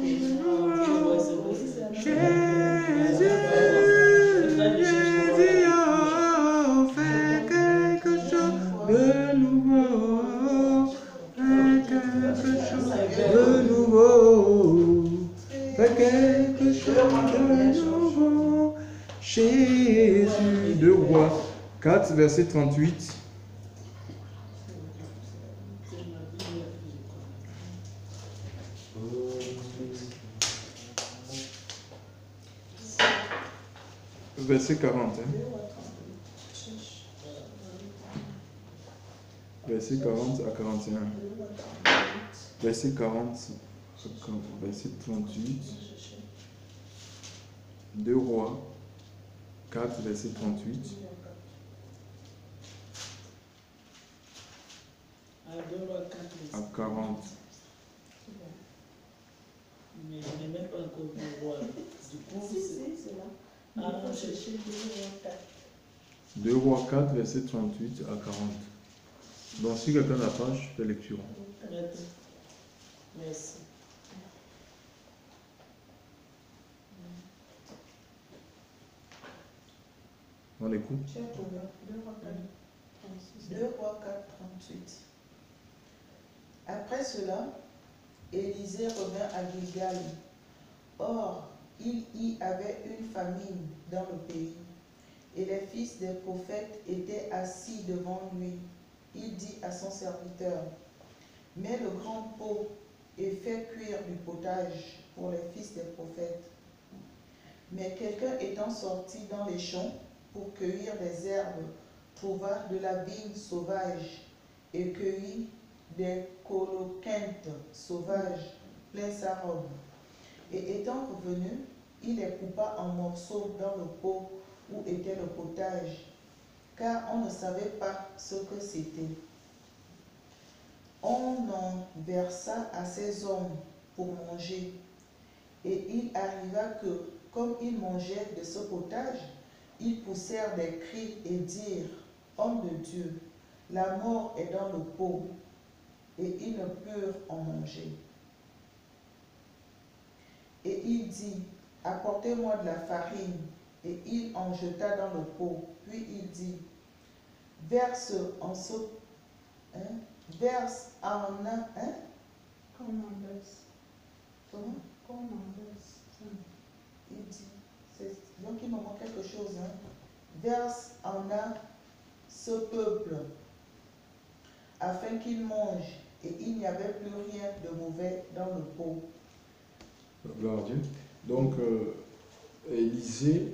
Jésus, Jésus, oh, fais quelque chose de nouveau. Fais quelque chose de nouveau. Fais quelque chose de nouveau. Jésus, 2 Rois 4, verset 38. Verset 40. Verset 40 à 41. Verset 40, verset 38. 2 Rois 4, verset 38. À 40. Mais je n'ai même pas encore vu voir. Du coup, c'est là. Il faut chercher 2 Rois 4, verset 38 à 40. Donc, si quelqu'un n'a pas, je fais lecture. Merci. On écoute. 2 Rois 4, 38. Après cela, Élisée revint à Gilgal. Or, il y avait une famine dans le pays, et les fils des prophètes étaient assis devant lui. Il dit à son serviteur, « Mets le grand pot et fais cuire du potage pour les fils des prophètes. » Mais quelqu'un étant sorti dans les champs pour cueillir des herbes, trouva de la vigne sauvage et cueillit des coloquintes sauvages plein sa robe. Et étant revenu, il les coupa en morceaux dans le pot où était le potage, car on ne savait pas ce que c'était. On en versa à ses hommes pour manger, et il arriva que, comme ils mangeaient de ce potage, ils poussèrent des cris et dirent, « Homme de Dieu, la mort est dans le pot. » Et ils ne purent en manger. Et il dit, « Apportez-moi de la farine. » Et il en jeta dans le pot. Puis il dit, « Verse en ce... verse en un... » Comment on verse? Comment? Comment on verse? Il dit, donc il me manque quelque chose. Verse en un ce peuple, afin qu'il mange, et il n'y avait plus rien de mauvais dans le pot. Gloire à Dieu. Donc, Élisée,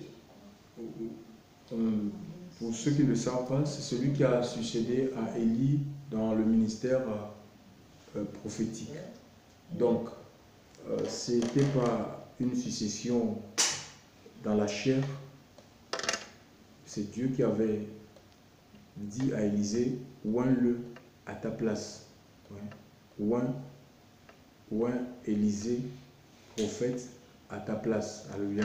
pour ceux qui ne le savent pas, c'est celui qui a succédé à Élie dans le ministère prophétique. Donc, ce n'était pas une succession dans la chair, c'est Dieu qui avait dit à Élisée, oins-le à ta place. Oins Élisée, prophète, à ta place. Alléluia.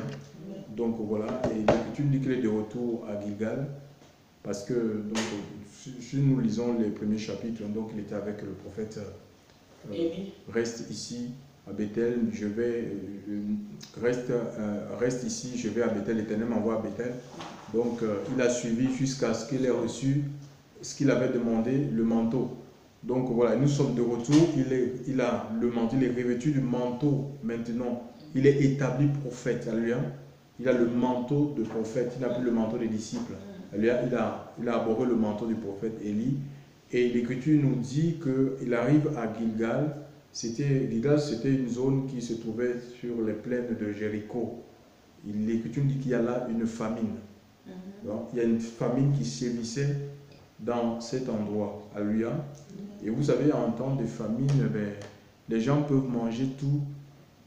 Donc voilà, et l'Écriture dit qu'il est de retour à Gilgal, parce que donc, si nous lisons les premiers chapitres, donc il était avec le prophète, reste ici à Bethel, je vais, reste ici, je vais à Bethel, l'Éternel m'envoie à Bethel. Donc il a suivi jusqu'à ce qu'il ait reçu ce qu'il avait demandé, le manteau. Donc voilà, nous sommes de retour, il a le manteau, il est revêtu du manteau maintenant. Il est établi prophète, alléluia. Il a le manteau de prophète, il n'a plus le manteau des disciples. Alléluia. Il a abordé le manteau du prophète Élie. Et l'Écriture nous dit qu'il arrive à Gilgal. Gilgal, c'était une zone qui se trouvait sur les plaines de Jéricho. L'Écriture dit qu'il y a là une famine. Donc, il y a une famine qui sévissait dans cet endroit. Alléluia. Et vous savez, en temps de famine, les gens peuvent manger tout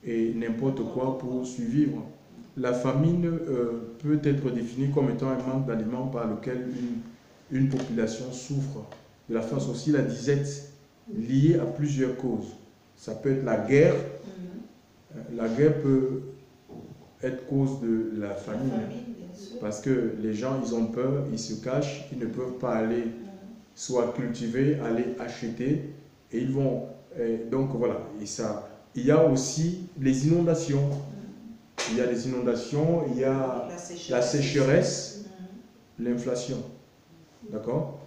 et n'importe quoi pour survivre. La famine peut être définie comme étant un manque d'aliments par lequel une population souffre. De la faim aussi, la disette liée à plusieurs causes. Ça peut être la guerre. La guerre peut être cause de la famine. Parce que les gens, ils ont peur, ils se cachent, ils ne peuvent pas aller soit cultiver, aller acheter, et ils vont... donc voilà, et ça, il y a aussi les inondations. Il y a les inondations, il y a la sécheresse, l'inflation. D'accord?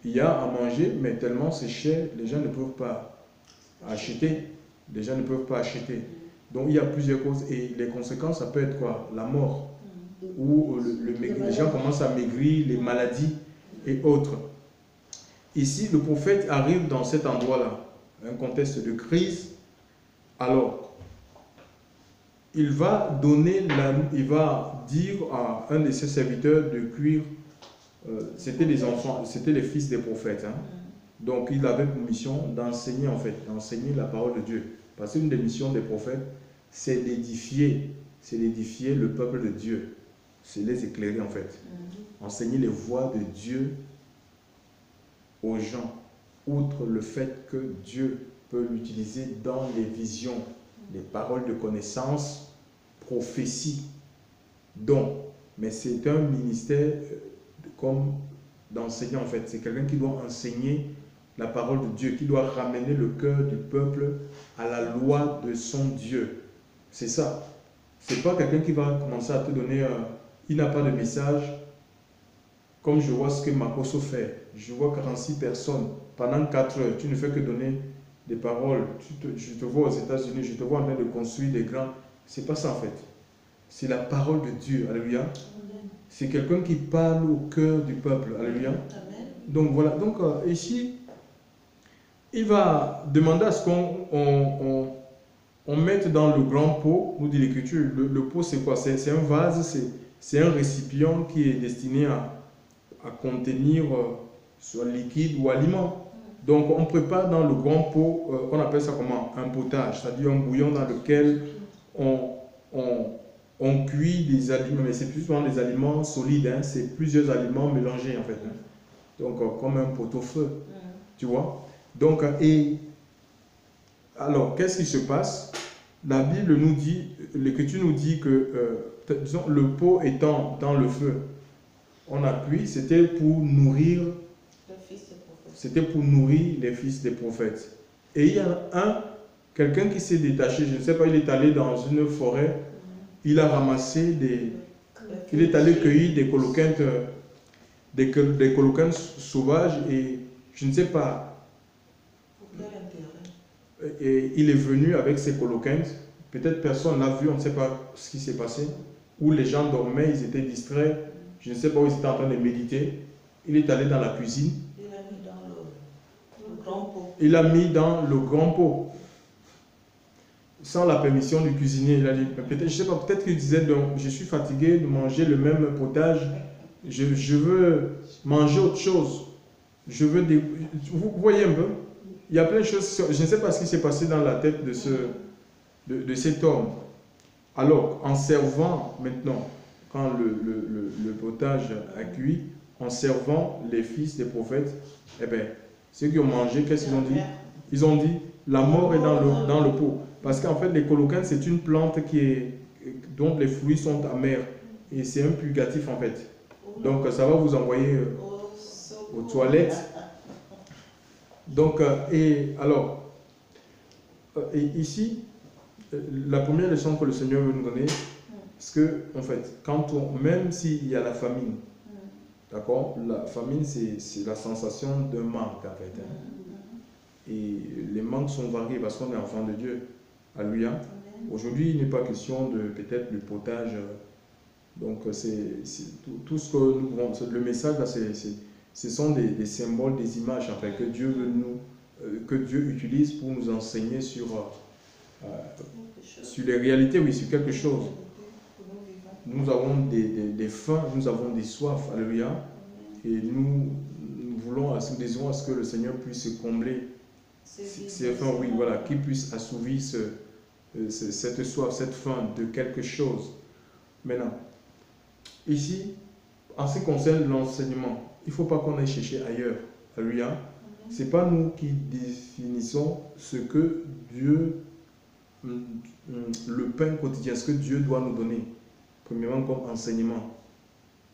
Il y a à manger, mais tellement c'est cher, les gens ne peuvent pas acheter. Les gens ne peuvent pas acheter. Donc il y a plusieurs causes et les conséquences, ça peut être quoi? La mort. Ou les gens commencent à maigrir, les maladies et autres. Ici, le prophète arrive dans cet endroit-là, un contexte de crise. Alors, il va dire à un de ses serviteurs de cuire. C'était les enfants, c'était les fils des prophètes. Hein. Donc, il avait pour mission d'enseigner d'enseigner la parole de Dieu. Parce qu'une des missions des prophètes, c'est d'édifier le peuple de Dieu. C'est les éclairer en fait. Enseigner les voies de Dieu aux gens. Outre le fait que Dieu peut l'utiliser dans les visions, les paroles de connaissance, prophéties, dons. Mais c'est un ministère comme d'enseignant en fait. C'est quelqu'un qui doit enseigner la parole de Dieu, qui doit ramener le cœur du peuple à la loi de son Dieu. C'est ça. C'est pas quelqu'un qui va commencer à te donner... il n'a pas de message. Comme je vois ce que Makoso fait. Je vois 46 personnes pendant 4 heures. Tu ne fais que donner des paroles. Je te vois aux États-Unis, je te vois en train de construire des grands... C'est pas ça en fait. C'est la parole de Dieu. Alléluia. C'est quelqu'un qui parle au cœur du peuple. Alléluia. Donc voilà. Donc ici, il va demander à ce qu'on mette dans le grand pot, nous dit l'Écriture. Le pot, c'est quoi? C'est un vase, c'est un récipient qui est destiné à contenir soit liquide ou aliment. Donc on prépare dans le grand pot, on appelle ça comment? Un potage, c'est-à-dire un bouillon dans lequel on cuit des aliments, mais c'est plus souvent des aliments solides, hein, c'est plusieurs aliments mélangés en fait. Hein. Donc comme un pot-au-feu, tu vois. Donc, alors, qu'est-ce qui se passe? La Bible nous dit, l'Écriture nous dit que, disons, le pot étant dans le feu, on a cuit, c'était pour nourrir les fils des prophètes. Et il y a quelqu'un qui s'est détaché, je ne sais pas, il est allé dans une forêt, il a ramassé il est allé cueillir des coloquintes, des coloquintes sauvages et je ne sais pas. Et il est venu avec ses coloquintes. Peut-être personne l'a vu, on ne sait pas ce qui s'est passé. Où les gens dormaient, ils étaient distraits. Je ne sais pas où ils étaient en train de méditer. Il est allé dans la cuisine. Il l'a mis dans le grand pot. Il l'a mis dans le grand pot. Sans la permission du cuisinier. Il a dit, peut-être, je sais pas, peut-être qu'il disait, donc, je suis fatigué de manger le même potage. Je veux manger autre chose. Vous voyez un peu? Il y a plein de choses, je ne sais pas ce qui s'est passé dans la tête de cet homme. Alors, en servant maintenant, quand le potage a cuit, en servant les fils des prophètes, eh bien, ceux qui ont mangé, qu'est-ce qu'ils ont dit? Ils ont dit, la mort est dans le pot. Parce qu'en fait, les coloquintes, c'est une plante dont les fruits sont amers. Et c'est un purgatif en fait. Donc, ça va vous envoyer aux toilettes. Donc, et ici, la première leçon que le Seigneur veut nous donner, c'est que, en fait, même s'il y a la famine, d'accord, la famine, c'est la sensation d'un manque, en fait. Hein. Et les manques sont variés parce qu'on est enfant de Dieu. Alléluia. Aujourd'hui, il n'est pas question de peut-être le potage. Donc, c'est tout ce que nous voulons. Le message, là, ce sont des symboles, des images en fait, que Dieu utilise pour nous enseigner sur les réalités, oui, sur quelque chose. Nous avons des faims, nous avons des soifs, alléluia. Et nous désirons à ce que le Seigneur puisse combler ces fins, oui, voilà, qu'il puisse assouvir cette soif, cette faim de quelque chose. Maintenant, ici, en ce qui concerne l'enseignement, il ne faut pas qu'on aille chercher ailleurs. Alléluia. Ce n'est pas nous qui définissons ce que Dieu, le pain quotidien, ce que Dieu doit nous donner, premièrement comme enseignement.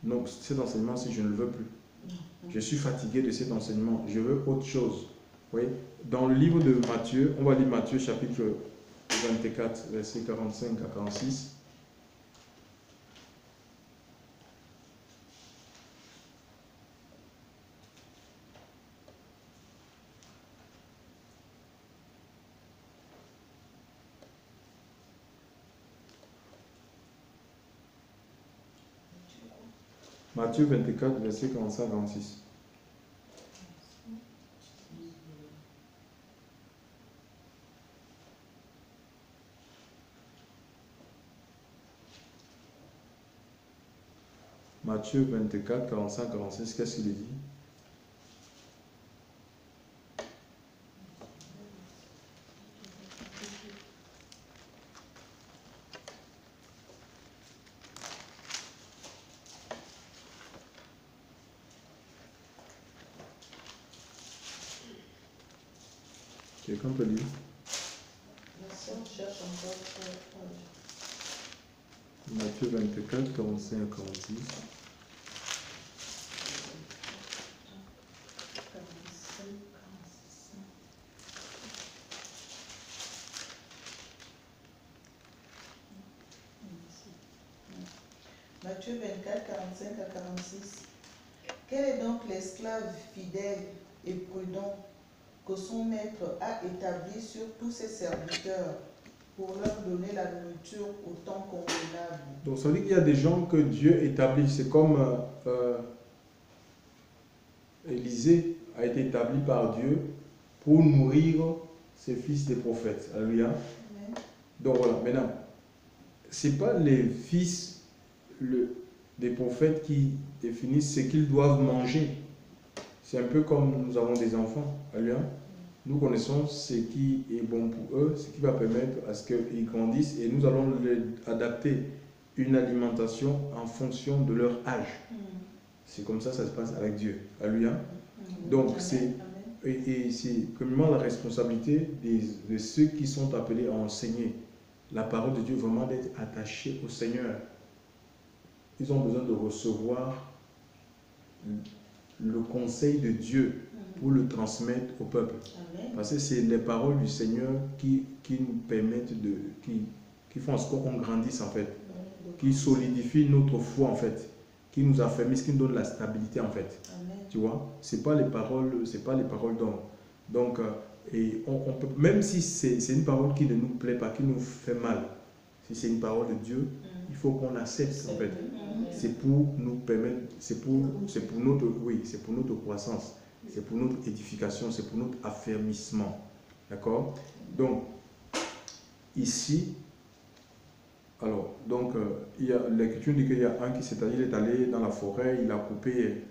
Non, cet enseignement-ci, je ne le veux plus. Je suis fatigué de cet enseignement. Je veux autre chose. Oui. Dans le livre de Matthieu, on va lire Matthieu chapitre 24, versets 45 à 46. Matthieu 24, verset 45 à 46. Matthieu 24, 45, 46, qu'est-ce qu'il dit? Quelqu'un peut lire? La sœur cherche encore Matthieu 24, 45 à 46. Matthieu 24, 45 à 46. Quel est donc l'esclave fidèle et prudent que son maître a établi sur tous ses serviteurs pour leur donner la nourriture au temps convenable? Donc ça veut dire qu'il y a des gens que Dieu établit. C'est comme Élisée a été établi par Dieu pour nourrir ses fils des prophètes. Alléluia. Donc voilà, maintenant, ce n'est pas les fils des prophètes qui définissent ce qu'ils doivent manger. C'est un peu comme nous avons des enfants. Alléluia. Nous connaissons ce qui est bon pour eux, ce qui va permettre à ce qu'ils grandissent et nous allons leur adapter une alimentation en fonction de leur âge. C'est comme ça que ça se passe avec Dieu. Alléluia. Donc c'est premièrement la responsabilité de ceux qui sont appelés à enseigner la parole de Dieu, vraiment d'être attachés au Seigneur. Ils ont besoin de recevoir le conseil de Dieu pour le transmettre au peuple. Amen. Parce que c'est les paroles du Seigneur qui nous permettent qui font en sorte qu'on grandisse en fait, qui solidifient notre foi en fait, qui nous affermissent, qui nous donnent la stabilité en fait. Amen. Tu vois, c'est pas les paroles d'hommes. Donc, et on peut, même si c'est une parole qui ne nous plaît pas, qui nous fait mal, si c'est une parole de Dieu, il faut qu'on accepte en fait. C'est pour nous permettre, c'est pour notre croissance, c'est pour notre édification, c'est pour notre affermissement. D'accord? Donc, ici, alors, donc, l'Écriture dit qu'il y a un il est allé dans la forêt, il a coupé,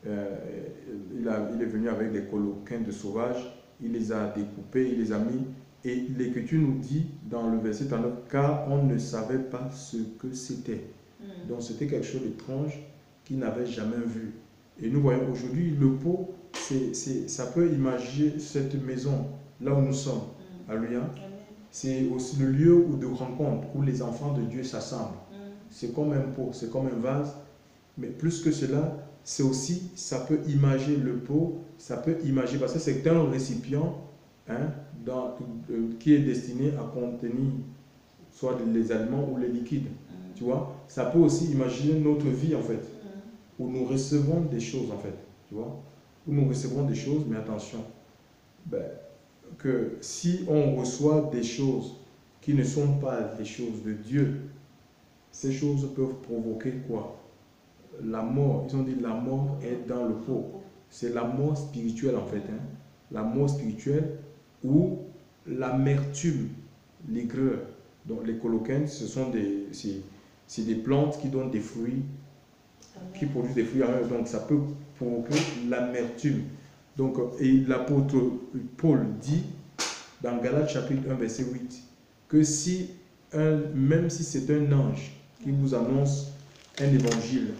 il est venu avec des coloquins de sauvages, il les a découpés, il les a mis, et l'Écriture nous dit dans le verset 39, car on ne savait pas ce que c'était. Donc c'était quelque chose d'étrange qu'ils n'avaient jamais vu. Et nous voyons aujourd'hui, le pot, ça peut imaginer cette maison, là où nous sommes. Alléluia. C'est aussi le lieu de rencontre où les enfants de Dieu s'assemblent. C'est comme un pot, c'est comme un vase. Mais plus que cela, c'est aussi, ça peut imaginer le pot, ça peut imaginer, parce que c'est un récipient qui est destiné à contenir soit les aliments ou les liquides. Tu vois, ça peut aussi imaginer notre vie en fait, où nous recevons des choses en fait, tu vois, où nous recevons des choses, mais attention, que si on reçoit des choses qui ne sont pas des choses de Dieu, ces choses peuvent provoquer quoi? La mort. Ils ont dit la mort est dans le pot. C'est la mort spirituelle en fait, la mort spirituelle ou l'amertume, l'aigreur. Donc les coloquins, ce sont des plantes qui donnent des fruits, qui produisent des fruits, donc ça peut provoquer l'amertume. Donc, et l'apôtre Paul dit dans Galates chapitre 1 verset 8 que même si c'est un ange qui vous annonce un évangile,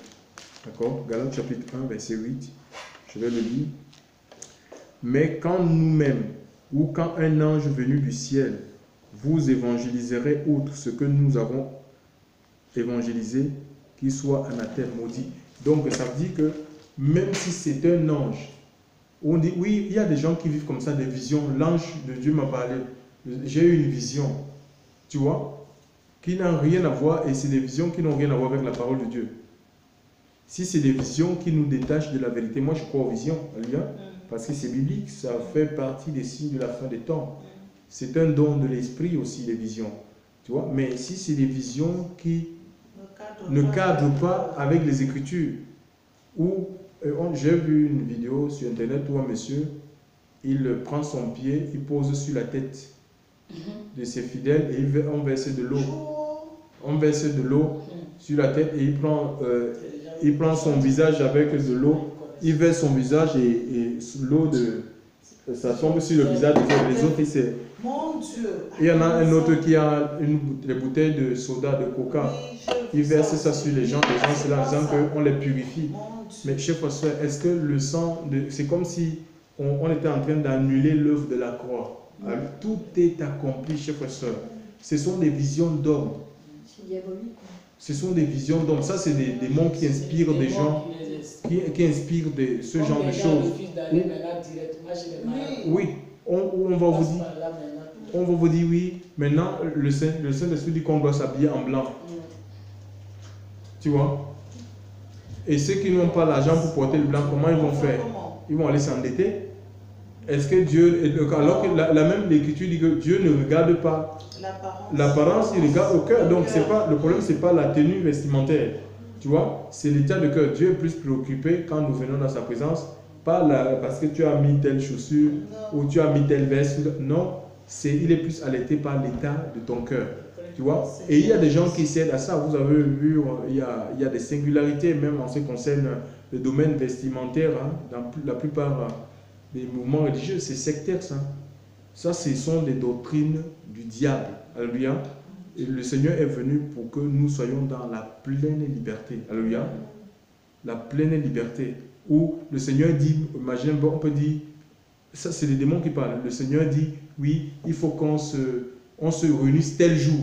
d'accord, Galates chapitre 1 verset 8, je vais le lire, mais quand nous-mêmes ou quand un ange venu du ciel vous évangéliserait outre ce que nous avons évangélisé, qu'il soit anathème, maudit. Donc ça veut dire que même si c'est un ange, on dit oui, il y a des gens qui vivent comme ça, des visions. L'ange de Dieu m'a parlé, j'ai eu une vision. tu vois, qui n'ont rien à voir, et c'est des visions qui n'ont rien à voir avec la parole de Dieu. Si c'est des visions qui nous détachent de la vérité, moi je crois aux visions, alléluia, parce que c'est biblique, ça fait partie des signes de la fin des temps. C'est un don de l'esprit aussi, les visions, tu vois. Mais si c'est des visions qui ne cadrent pas avec les Écritures, ou j'ai vu une vidéo sur internet où un monsieur, il prend son pied, il pose sur la tête de ses fidèles et on verse de l'eau. On verse de l'eau sur la tête et il prend son visage avec de l'eau, il verse son visage et l'eau ça tombe sur le visage des autres. Mon Dieu. Il y en a un autre qui a des bouteilles de soda, de coca. Il verse ça sur les gens c'est là en disant qu'on les purifie. Mais chers frères, est-ce que le sang, c'est comme si on était en train d'annuler l'œuvre de la croix. Tout est accompli, chers frères. Ce sont des visions d'hommes. Ce sont des visions d'hommes. Ça, c'est des démons qui inspirent des gens, qui inspirent ce genre de choses. Oui, on va vous dire, oui, maintenant, le Saint-Esprit dit qu'on doit s'habiller en blanc. Tu vois? Et ceux qui n'ont pas l'argent pour porter le blanc, comment ils vont faire? Ils vont aller s'endetter. Est-ce que Dieu, alors que la même l'Écriture dit que Dieu ne regarde pas l'apparence, il regarde au cœur. Donc le problème, ce n'est pas la tenue vestimentaire. Tu vois, c'est l'état de cœur. Dieu est plus préoccupé quand nous venons dans sa présence, pas parce que tu as mis telle chaussure ou tu as mis telle veste. Non, il est plus alerté par l'état de ton cœur. Tu vois, et il y a des gens qui cèdent à ça. Vous avez vu, il y a des singularités, même en ce qui concerne le domaine vestimentaire. Hein, dans la plupart des mouvements religieux, c'est sectaire, ça. Ça, ce sont des doctrines du diable. Alléluia. Et le Seigneur est venu pour que nous soyons dans la pleine liberté. Alléluia. La pleine liberté. Où le Seigneur dit, imaginez, on peut dire, ça c'est les démons qui parlent. Le Seigneur dit, oui, il faut qu'on se réunisse tel jour.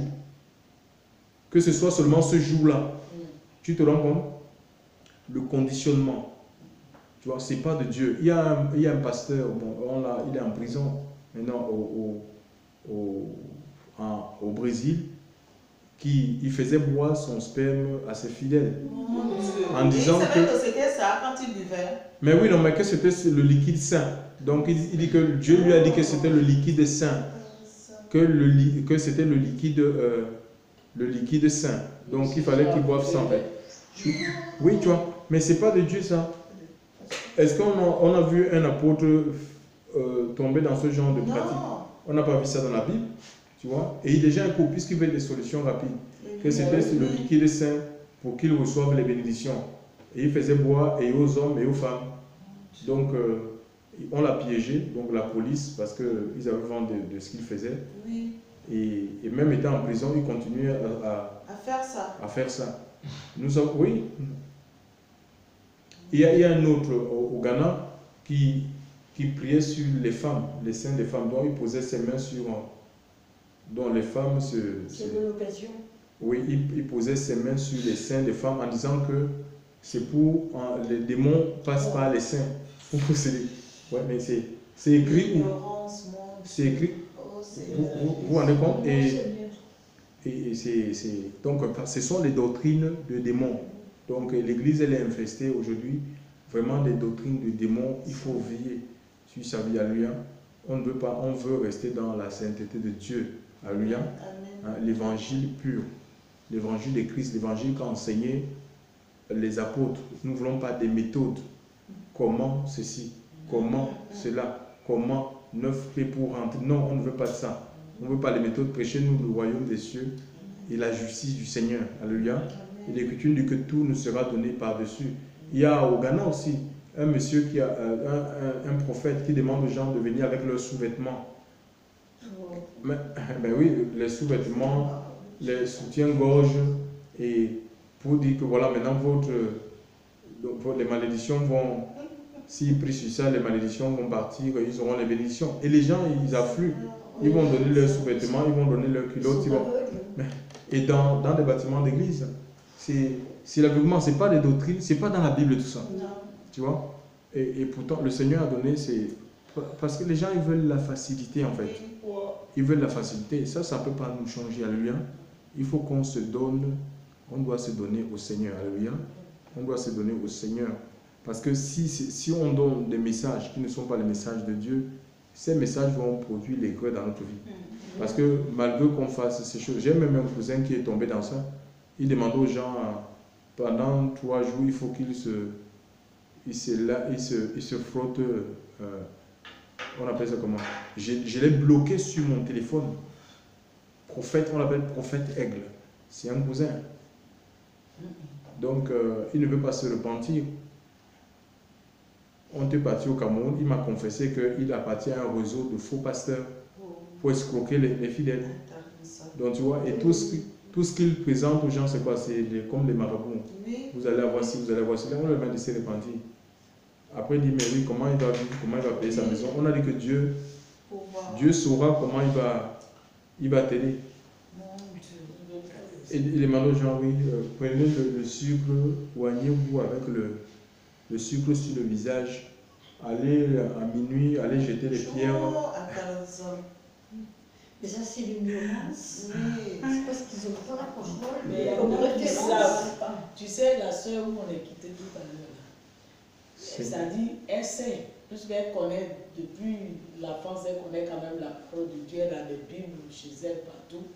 Que ce soit seulement ce jour-là. Tu te rends compte? Le conditionnement. Tu vois, c'est pas de Dieu. Il y a un pasteur, bon, il est en prison maintenant au Brésil, il faisait boire son sperme à ses fidèles. En disant que c'était ça quand il buvait. Mais oui, non, mais que c'était le liquide saint. Donc il dit que Dieu lui a dit que c'était le liquide saint. Que c'était le liquide saint. Donc il fallait qu'il boive ça en fait. Oui, tu vois, mais c'est pas de Dieu ça. Est-ce qu'on a vu un apôtre tomber dans ce genre de pratique? On n'a pas vu ça dans la Bible, tu vois. Et il est déjà un coup, puisqu'il veut des solutions rapides. Que c'était le liquide saint pour qu'ils reçoivent les bénédictions. Et il faisait boire et aux hommes et aux femmes. Donc, on l'a piégé, donc la police, parce qu'ils avaient vent de ce qu'il faisait. Oui. Et même étant en prison, il continuait à faire ça. Oui. Il y a un autre au Ghana qui priait sur les femmes, les seins des femmes, dont il posait ses mains sur... dont les femmes se... C'est de l'occasion. Oui, il posait ses mains sur les seins des femmes en disant que c'est pour... les démons passent par les seins. Ouais, mais c'est écrit où? C'est écrit. Vous vous rendez compte? Donc, ce sont les doctrines de démons. Donc, l'Église, elle est infestée aujourd'hui. Vraiment, des doctrines de démons. Il faut veiller sur sa vie. Alléluia. On ne veut pas, on veut rester dans la sainteté de Dieu. Alléluia. L'évangile pur. L'évangile de Christ. L'évangile qu'a enseigné les apôtres. Nous ne voulons pas des méthodes. Comment ceci? Comment cela? Comment 9 paix pour rentrer? Non, on ne veut pas ça. On ne veut pas les méthodes. Prêchez-nous le royaume des cieux et la justice du Seigneur. Alléluia. Et l'Écriture dit que tout nous sera donné par-dessus. Il y a au Ghana aussi un monsieur qui a un prophète qui demande aux gens de venir avec leurs sous-vêtements. Mais oui, les sous-vêtements, les soutiens-gorge, et pour dire que voilà, maintenant les malédictions vont, s'ils prient sur ça, les malédictions vont partir, ils auront les bénédictions. Et les gens, ils affluent, ils vont donner leurs sous-vêtements, ils vont donner leurs culottes. Et dans des bâtiments d'église, c'est l'aveuglement, ce n'est pas des doctrines, ce n'est pas dans la Bible tout ça. Non. Tu vois? Et pourtant, le Seigneur a donné Parce que les gens, ils veulent la facilité en fait. Oui. Ils veulent la facilité. Ça ne peut pas nous changer. Alléluia. Il faut qu'on se donne, on doit se donner au Seigneur. Alléluia. On doit se donner au Seigneur. Parce que si on donne des messages qui ne sont pas les messages de Dieu, ces messages vont produire l'aigreur dans notre vie. Parce que malgré qu'on fasse ces choses, j'ai même un cousin qui est tombé dans ça. Il demandait aux gens, pendant 3 jours, il faut qu'il se frotte, on appelle ça comment? Je l'ai bloqué sur mon téléphone. Prophète, on l'appelle prophète aigle. C'est un cousin. Donc, il ne veut pas se repentir. On est parti au Cameroun, il m'a confessé qu'il appartient à un réseau de faux pasteurs pour escroquer les fidèles. Donc, tu vois, et tout ce qu'il présente aux gens, c'est quoi? C'est comme les marabouts. Vous allez avoir ci, vous allez avoir cela. On leur demande de se repentir. Après, il dit, mais oui, comment il va vivre, comment il va payer sa maison? On a dit que Dieu saura comment il va t'aider. Et il demande aux gens, oui, prenez le sucre, oignez-vous avec le sucre sur le visage, allez à minuit, allez jeter les pierres. Mais ça, c'est l'ignorance. Oui. C'est parce qu'ils n'ont pas la parole. Mais Comme ils référence. savent pas. Tu sais, la sœur où on est quitté tout à l'heure, là, ça dit, elle sait, puisqu'elle connaît depuis l'enfance, elle connaît quand même la parole de Dieu, elle a des Bibles chez elle partout.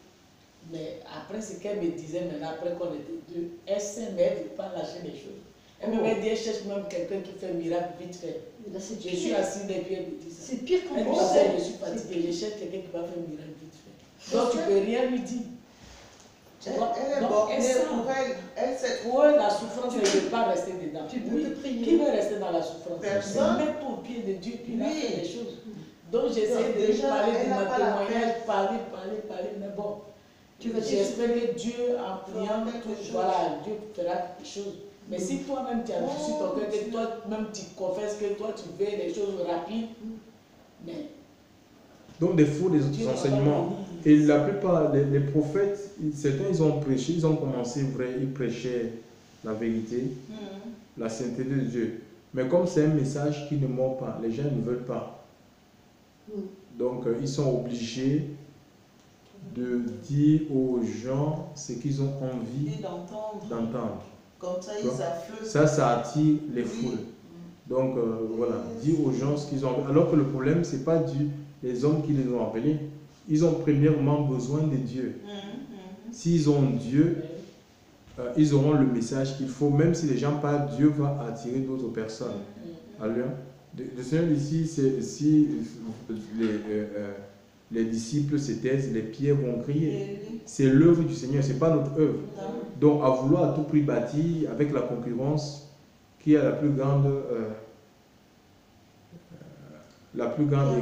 Mais après ce qu'elle me disait, maintenant, après qu'on était deux, elle sait, mais elle ne veut pas lâcher les choses. Elle me dit, elle cherche même quelqu'un qui fait miracle vite fait. Là, c'est Je suis pire. assis et puis elle me dit ça. C'est pire qu'en Elle dit, bon. je suis fatiguée, je cherche quelqu'un qui va faire miracle vite fait. Donc tu ne peux rien lui dire. Tu vois? Elle est Donc, bornée sait. pour elle. Elle sait. Pour elle, la souffrance ne veut pas rester dedans. Tu peux te prier. Qui veut rester dans la souffrance? Personne. Mettre au pied de Dieu, puis là, Oui. faire les choses. Donc j'essaie de lui Déjà, parler elle de n'a ma pas la témoignage, parler, mais bon. J'espère que Dieu, en priant, voilà, Dieu fera quelque chose. Mais si toi-même tu as vu sur ton cœur, que toi-même tu confesses que toi tu veux les choses rapides, mais Donc des faux des Dieu va enseignements. pas venir. Et la plupart, les prophètes, certains ils ont prêché, ils ont commencé vrai, ils prêchaient la vérité, la sainteté de Dieu. Mais comme c'est un message qui ne mord pas, les gens ne veulent pas. Donc ils sont obligés de dire aux gens ce qu'ils ont envie Et d'entendre. d'entendre. Comme ça, Tu ils vois? affluent. Ça attire les Oui. foules. Donc voilà, dire aux gens ce qu'ils ont envie. Alors que le problème, c'est pas les hommes qui les ont appelés. Ils ont premièrement besoin de Dieu. S'ils ont Dieu, ils auront le message qu'il faut. Même si les gens parlent, Dieu va attirer d'autres personnes. Alléluia. Le Seigneur ici, si les disciples se taisent, les pierres vont crier. C'est l'œuvre du Seigneur, ce n'est pas notre œuvre. Donc à vouloir à tout prix bâtir avec la concurrence qui a la plus grande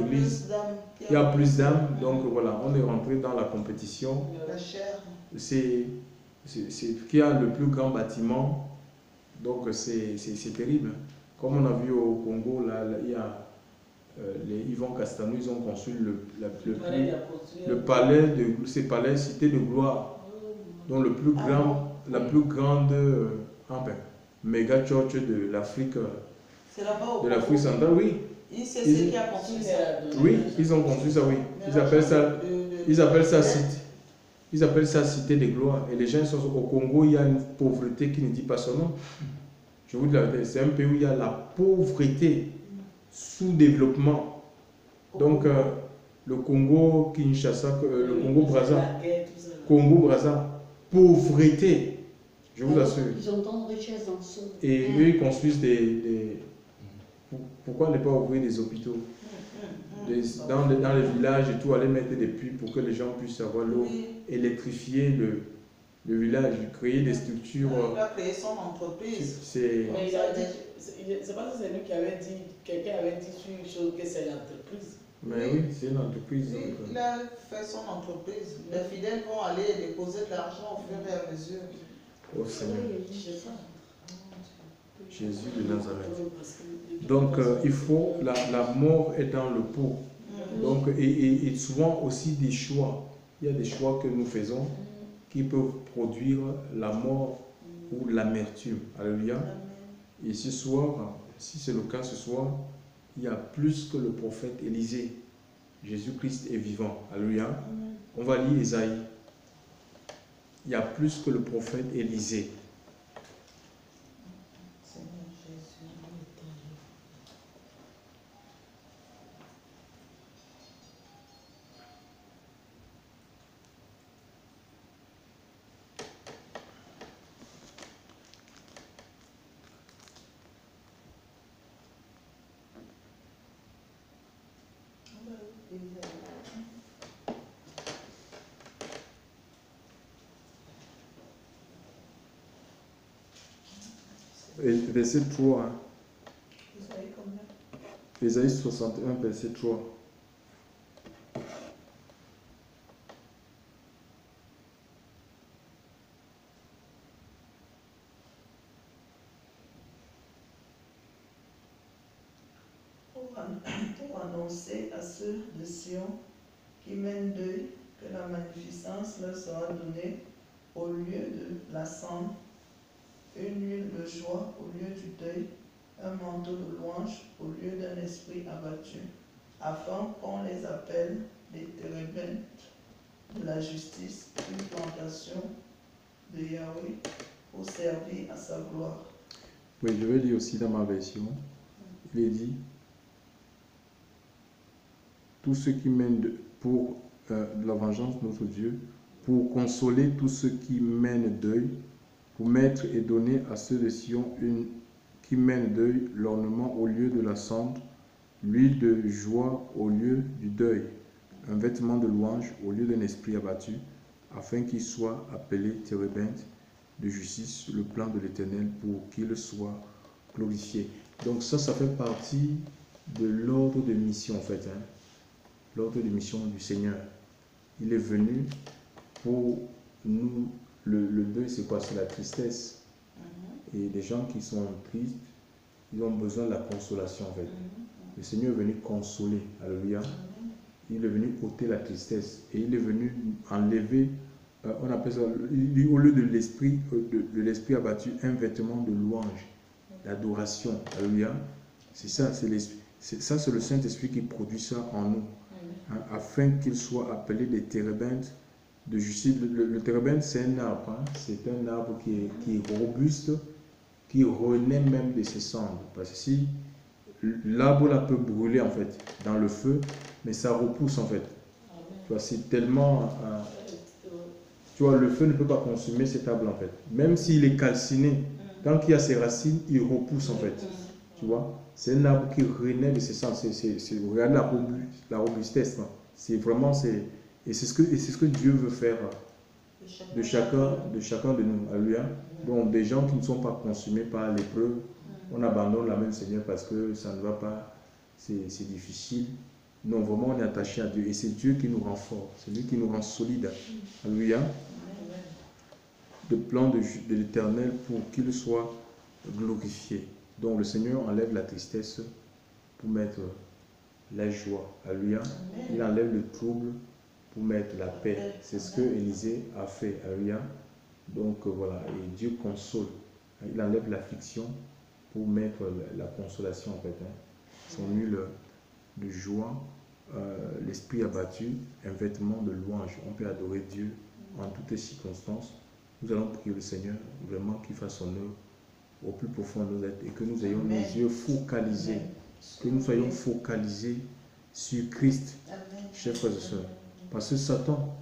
église, il y a plus d'âmes, donc voilà, on est rentré dans la compétition. La chair. C'est qui a le plus grand bâtiment, donc c'est terrible. Comme on a vu au Congo, là il y a les Yvon Castanou, ils ont construit le palais de ces palais cité de gloire, dont le plus grand, la plus grande méga church de l'Afrique, centrale, oui. C'est ce qui a construit ça. Oui, ils ont construit ça, oui. Ils appellent ça cité de gloire. Et les gens sont au Congo, il y a une pauvreté qui ne dit pas son nom. Je vous dis la vérité, c'est un pays où il y a la pauvreté, sous-développement. Donc, le Congo, Kinshasa, le Congo-Brazza, pauvreté, je vous assure. Ils ont tant de richesses dans ce... Et eux, ils construisent Pourquoi ne pas ouvrir des hôpitaux dans les villages et tout, aller mettre des puits pour que les gens puissent avoir l'eau, électrifier le village, créer des structures. Il a créé son entreprise. Mais il a dit, c'est pas ça, c'est lui qui avait dit, quelqu'un avait dit sur une chose que c'est l'entreprise. Mais oui, c'est une entreprise. Il a fait son entreprise. Les fidèles vont aller déposer de l'argent au fur et à mesure. Oh Seigneur. Jésus de Nazareth. Nazareth. Donc il faut, la mort est dans le pot. Donc, et souvent aussi des choix. Il y a des choix que nous faisons qui peuvent produire la mort ou l'amertume. Alléluia. Et ce soir, si c'est le cas ce soir, il y a plus que le prophète Élisée. Jésus-Christ est vivant. Alléluia. On va lire Ésaïe. Il y a plus que le prophète Élisée. Seigneur Jésus, Et verset 3. Hein. Isaïe combien? Ésaïe 61, verset 3. Pour annoncer à ceux de Sion qui mènent deuil que la magnificence leur sera donnée au lieu de la cendre, une huile de joie au lieu du deuil, un manteau de louange au lieu d'un esprit abattu, afin qu'on les appelle les térébintes de la justice, une plantation de Yahweh pour servir à sa gloire. Oui, je vais lire aussi dans ma version. Il est dit, tous ceux qui mènent pour la vengeance de notre Dieu, pour consoler tous ceux qui mènent deuil, pour mettre et donner à ceux de Sion qui mènent deuil l'ornement au lieu de la cendre, l'huile de joie au lieu du deuil, un vêtement de louange au lieu d'un esprit abattu, afin qu'ils soient appelés térébintes de justice sur le plan de l'Éternel pour qu'il soit glorifié. Donc ça fait partie de l'ordre de mission en fait. Hein. L'ordre de mission du Seigneur. Il est venu pour nous. Le deuil, c'est quoi? C'est la tristesse. Et les gens qui sont tristes, ils ont besoin de la consolation en fait. Le Seigneur est venu consoler. Alléluia. Il est venu ôter la tristesse. Et il est venu enlever, on appelle ça, au lieu de l'esprit abattu, un vêtement de louange, d'adoration. Alléluia. C'est ça, c'est le Saint-Esprit qui produit ça en nous. Hein, afin qu'ils soient appelés des térébintes de justice. Le térébinthe, c'est un arbre. Hein, c'est un arbre qui est robuste, qui renaît même de ses cendres. Parce que si l'arbre là peut brûler en fait dans le feu, mais ça repousse en fait. Tu vois, c'est tellement... tu vois, le feu ne peut pas consumer cet arbre en fait. Même s'il est calciné, tant qu'il y a ses racines, il repousse en fait. Tu vois, c'est un arbre qui renaît de ses cendres. Regardez la robustesse. C'est vraiment... Et c'est ce que Dieu veut faire de chacun de nous. Alléluia. Donc, des gens qui ne sont pas consumés par l'épreuve, on abandonne la même Seigneur parce que ça ne va pas, c'est difficile. Non, vraiment, on est attaché à Dieu. Et c'est Dieu qui nous rend fort. C'est lui qui nous rend solide. Alléluia. Le plan de l'Éternel pour qu'il soit glorifié. Donc, le Seigneur enlève la tristesse pour mettre la joie. Alléluia. Il enlève le trouble pour mettre la paix. C'est ce que Élisée a fait. Alléluia. Donc voilà, et Dieu console. Il enlève l'affliction pour mettre la consolation en fait. Hein. Son huile de joie, l'esprit abattu, un vêtement de louange. On peut adorer Dieu en toutes les circonstances. Nous allons prier le Seigneur vraiment qu'il fasse son œuvre au plus profond de nos êtres et que nous ayons nos yeux focalisés, que nous soyons focalisés sur Christ, chers frères et sœurs. Parce que Satan,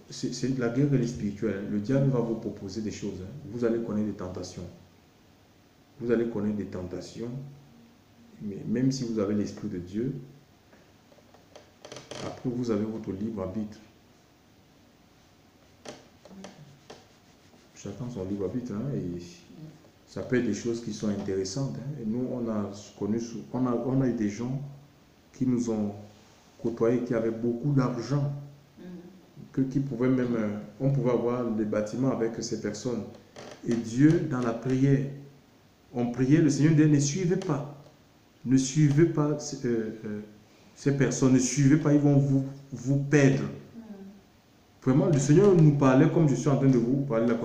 c'est la guerre spirituelle. Le diable va vous proposer des choses. Vous allez connaître des tentations. Vous allez connaître des tentations. Mais même si vous avez l'Esprit de Dieu, après vous avez votre libre arbitre. Chacun son libre arbitre. Hein, et ça peut être des choses qui sont intéressantes. Hein. Et nous, on a eu des gens qui nous ont côtoyés, qui avaient beaucoup d'argent. Qui pouvaient même, on pouvait avoir des bâtiments avec ces personnes. Et Dieu, dans la prière, on priait, le Seigneur disait, ne suivez pas ces personnes, ne suivez pas, ils vont vous perdre. Vraiment, le Seigneur nous parlait comme je suis en train de vous parler là.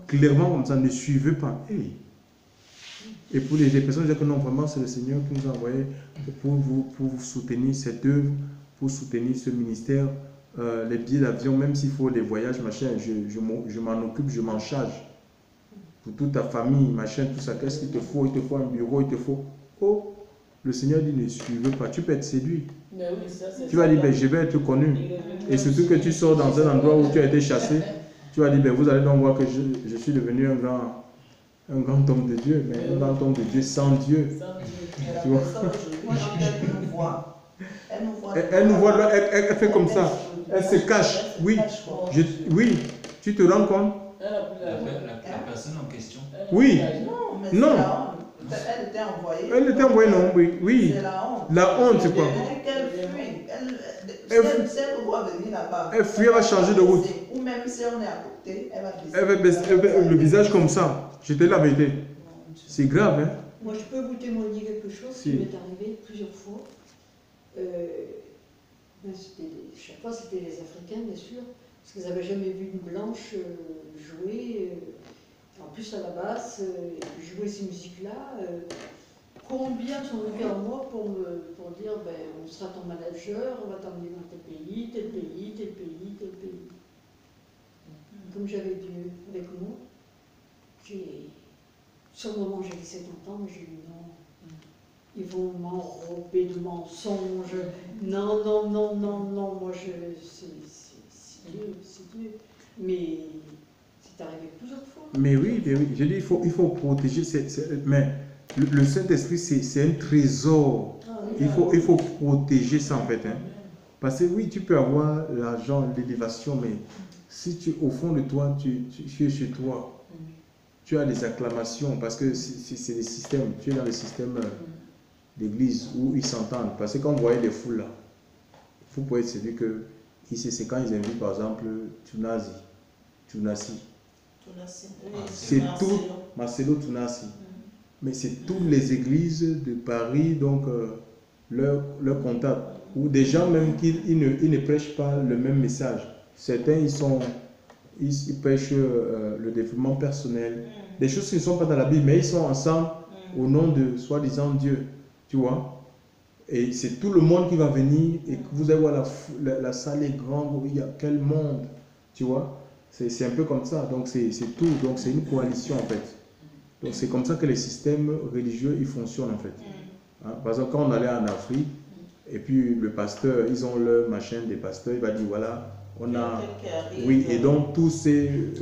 Clairement comme ça, ne suivez pas. Hey. Et pour les personnes, disent que non, vraiment, c'est le Seigneur qui nous a envoyé pour vous soutenir cette œuvre, pour soutenir ce ministère. Les billets d'avion, même s'il faut les voyages, machin, je m'en occupe, je m'en charge. Pour toute ta famille, machin, tout ça, qu'est-ce qu'il te faut? Il te faut un bureau, il te faut... Oh, le Seigneur dit, ne suivez pas, tu peux être séduit. Mais oui, ça, Tu vas dire, ben, je vais être connu. Et surtout que tu sors dans un endroit où tu as été chassé, tu vas dire, ben, vous allez donc voir que je suis devenu un grand homme de Dieu, mais un grand homme de Dieu sans Dieu. Tu vois? Elle nous voit, elle fait comme ça. Elle se cache. Oui, oui, tu te rends compte? La personne en question. Oui. Non, mais Non. c'est la honte. Elle était envoyée. Elle était envoyée, non? Oui. C'est la honte. La honte, c'est quoi? Qu'elle fuit. Si elle doit venir là-bas. Elle fuit, elle va changer de route. Ou même si on est à côté, elle va baisser. Elle va baisser le visage comme ça. Je te dis la vérité. C'est grave, hein? Moi, je peux vous témoigner quelque chose Si. qui m'est arrivé plusieurs fois. Chaque fois, c'était les Africains, bien sûr, parce qu'ils n'avaient jamais vu une blanche jouer, en plus à la basse, jouer ces musiques-là. Combien sont venus à moi pour dire, ben, on sera ton manager, on va t'emmener dans tel pays, tel pays, tel pays, tel pays. Comme j'avais Dieu avec moi, sur le moment, j'ai laissé t'entendre, j'ai dit non. Ils vont m'enrober de mensonges. Non, moi c'est Dieu, c'est Dieu. Mais c'est arrivé plusieurs fois. Mais oui. Je dis, il faut protéger. Mais le Saint-Esprit, c'est un trésor. Il faut protéger ça en fait. Hein. Parce que oui, tu peux avoir l'argent, l'élévation, mais si au fond de toi, tu es chez toi, tu as des acclamations, parce que c'est des systèmes, tu es dans le système d'église où ils s'entendent. Parce que quand vous voyez les foules là, vous pouvez se dire que c'est quand ils invitent par exemple Tunasi. C'est tout, Marcelo Tunasi. Mais c'est toutes les églises de Paris, donc leur comptable. Ou des gens même qui ne prêchent pas le même message. Certains, ils prêchent le développement personnel. Des choses qui ne sont pas dans la Bible, mais ils sont ensemble au nom de soi-disant Dieu. Tu vois? Et c'est tout le monde qui va venir et que vous allez voir la salle est grande, il y a quel monde. Tu vois? C'est un peu comme ça. Donc c'est tout. Donc c'est une coalition en fait. Donc c'est comme ça que les systèmes religieux ils fonctionnent en fait. Hein? Par exemple, quand on allait en Afrique, et puis le pasteur, ils ont le machin des pasteurs, il va dire voilà, on a. Oui, et donc tous les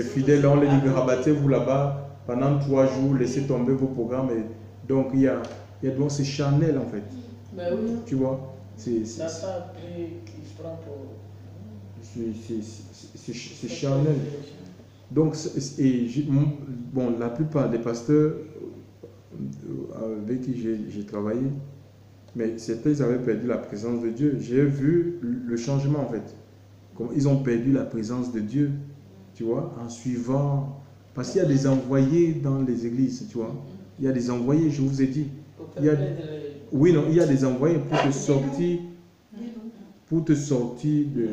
fidèles, on les dit rabattez-vous là-bas pendant 3 jours, laissez tomber vos programmes. Et donc il y a donc c'est charnel en fait. Ben oui. Tu vois? C'est charnel. Donc, bon, la plupart des pasteurs avec qui j'ai travaillé, mais certains ils avaient perdu la présence de Dieu. J'ai vu le changement en fait. Comment ils ont perdu la présence de Dieu, tu vois, en suivant. Parce qu'il y a des envoyés dans les églises, tu vois. Il y a des envoyés, je vous ai dit. Il y a des envoyés pour te sortir de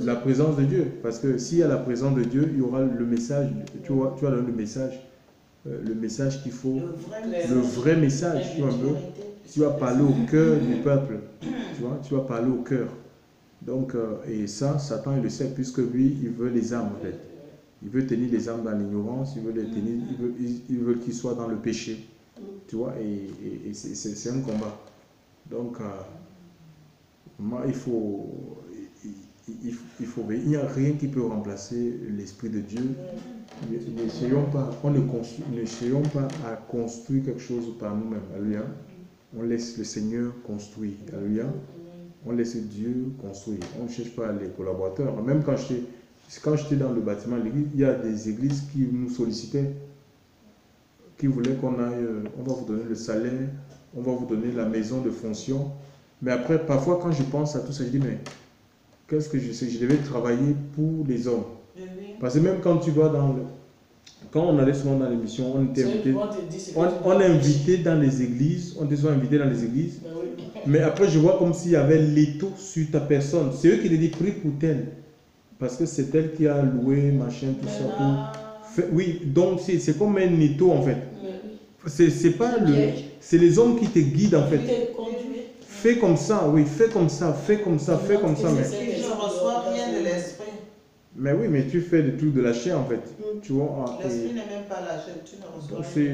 la présence de Dieu. Parce que s'il y a la présence de Dieu, il y aura le message, tu vas donner le message qu'il faut, le vrai message, tu vois un peu. Tu vas parler au cœur du peuple, tu vois, tu vas parler au cœur. Donc, et ça, Satan, il le sait, puisque lui, il veut les âmes, en fait. Il veut tenir les âmes dans l'ignorance, il veut qu'ils soient dans le péché, tu vois, et c'est un combat. Donc, moi, il faut il n'y a rien qui peut remplacer l'Esprit de Dieu. N'essayons pas à construire quelque chose par nous-mêmes. Alléluia. On laisse le Seigneur construire. Alléluia. On laisse Dieu construire. On ne cherche pas les collaborateurs. Même quand j'étais dans le bâtiment de l'église, il y a des églises qui nous sollicitaient, qui voulaient qu'on aille, on va vous donner le salaire, on va vous donner la maison de fonction. Mais après, parfois, quand je pense à tout ça, je dis, mais qu'est-ce que je sais? Je devais travailler pour les hommes. Parce que même quand tu vas quand on allait souvent dans l'émission, on était invité. On est invité dans les églises, on était souvent invité dans les églises. Mais après, je vois comme s'il y avait l'étau sur ta personne. C'est eux qui te disent, prie pour tel. Parce que c'est elle qui a loué, machin, tout ça. Oui, donc c'est comme un étau en fait. c'est pas le... C'est les hommes qui te guident en fait. Qui te conduit. Fais comme ça, oui, fais comme ça, fais comme ça, fais comme ça. Mais... Je ne reçois rien de l'esprit. Mais oui, mais tu fais des trucs de la chair en fait. Tu vois. L'esprit n'est même pas la chair, tu ne reçois Donc rien.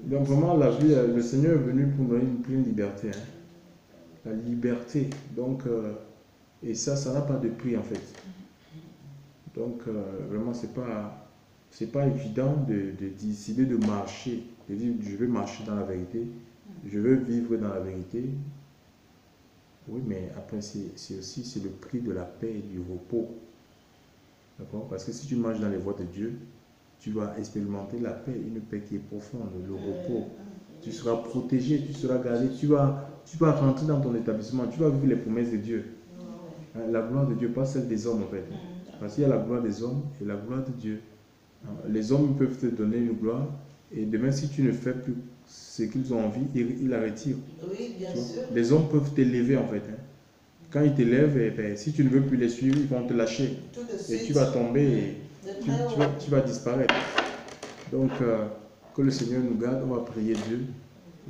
Donc vraiment, la vie, le Seigneur est venu pour donner une pleine liberté. Hein. La liberté. Donc, et ça n'a pas de prix en fait. Donc, vraiment, c'est pas évident de décider de marcher, de dire je veux marcher dans la vérité, je veux vivre dans la vérité. Oui, mais après, c'est aussi le prix de la paix et du repos. D'accord? Parce que si tu marches dans les voies de Dieu, tu vas expérimenter la paix, une paix qui est profonde, le repos. Tu seras protégé, tu seras gardé, tu vas rentrer dans ton établissement, tu vas vivre les promesses de Dieu. La gloire de Dieu, pas celle des hommes en fait. Parce qu'il y a la gloire des hommes et la gloire de Dieu. Les hommes peuvent te donner une gloire et demain si tu ne fais plus ce qu'ils ont envie, ils la retirent. Oui, bien sûr. Les hommes peuvent t'élever en fait. Quand ils t'élèvent, si tu ne veux plus les suivre, ils vont te lâcher. Et tu vas tomber et tu vas disparaître. Donc, que le Seigneur nous garde, on va prier Dieu.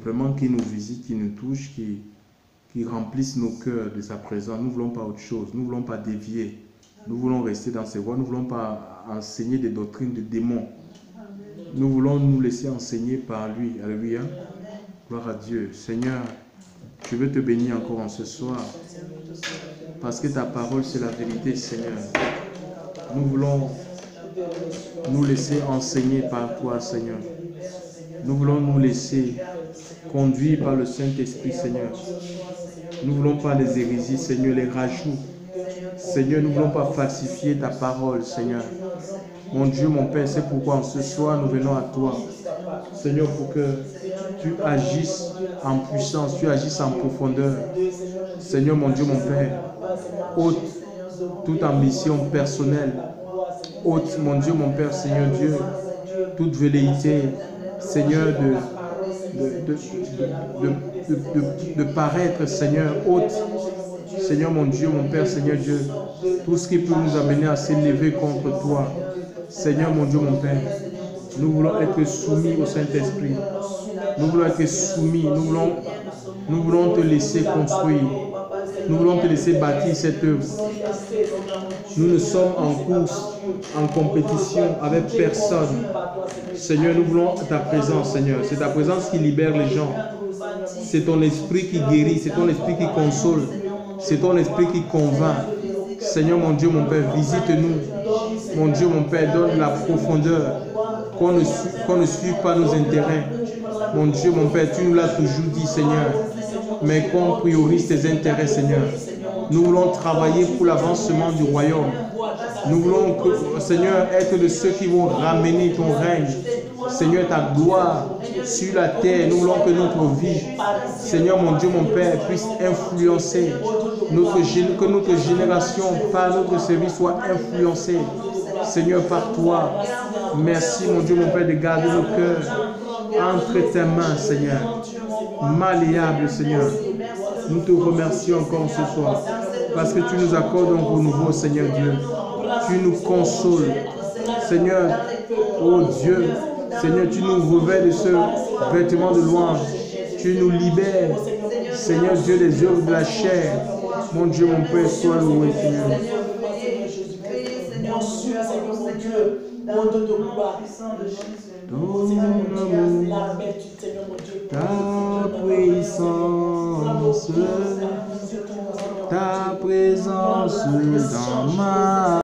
Vraiment qu'il nous visite, qu'il nous touche, qu'il remplisse nos cœurs de sa présence. Nous ne voulons pas autre chose, nous ne voulons pas dévier. Nous voulons rester dans ses voies, nous ne voulons pas enseigner des doctrines de démons. Nous voulons nous laisser enseigner par lui. Alléluia. Gloire à Dieu. Seigneur, je veux te bénir encore en ce soir. Parce que ta parole, c'est la vérité, Seigneur. Nous voulons nous laisser enseigner par toi, Seigneur. Nous voulons nous laisser conduire par le Saint-Esprit, Seigneur. Nous ne voulons pas les hérésies, Seigneur, les rajouts. Seigneur, nous ne voulons pas falsifier ta parole, Seigneur. Mon Dieu, mon Père, c'est pourquoi en ce soir, nous venons à toi. Seigneur, pour que tu agisses en puissance, tu agisses en profondeur. Seigneur, mon Dieu, mon Père, ôte toute ambition personnelle. Ôte, mon Dieu, mon Père, Seigneur Dieu, toute velléité, Seigneur, de paraître, Seigneur, ôte, Seigneur, mon Dieu, mon Père, Seigneur Dieu, tout ce qui peut nous amener à s'élever contre toi. Seigneur, mon Dieu, mon Père, nous voulons être soumis au Saint-Esprit. Nous voulons être soumis, nous voulons te laisser construire. Nous voulons te laisser bâtir cette œuvre. Nous ne sommes en course, en compétition avec personne. Seigneur, nous voulons ta présence, Seigneur. C'est ta présence qui libère les gens. C'est ton esprit qui guérit, c'est ton esprit qui console, c'est ton esprit qui convainc. Seigneur, mon Dieu, mon Père, visite-nous. Mon Dieu, mon Père, donne la profondeur, qu'on ne suive pas nos intérêts. Mon Dieu, mon Père, tu nous l'as toujours dit, Seigneur, mais qu'on priorise tes intérêts, Seigneur. Nous voulons travailler pour l'avancement du royaume. Nous voulons, Seigneur, être de ceux qui vont ramener ton règne. Seigneur, ta gloire sur la terre. Nous voulons que notre vie, Seigneur, mon Dieu, mon Père, puisse influencer que notre génération, par notre service, soit influencée, Seigneur, par toi. Merci, mon Dieu, mon Père, de garder nos cœurs entre tes mains, Seigneur. Malléable, Seigneur. Nous te remercions encore ce soir parce que tu nous accordes un renouveau, Seigneur Dieu. Tu nous consoles, Seigneur. Oh Dieu, Seigneur, tu nous revêts de ce vêtement de louange. Tu nous libères, Seigneur Dieu, des œuvres de la chair. Mon Dieu, mon Père, sois loué, Seigneur. Ton amour, ta puissance dans ma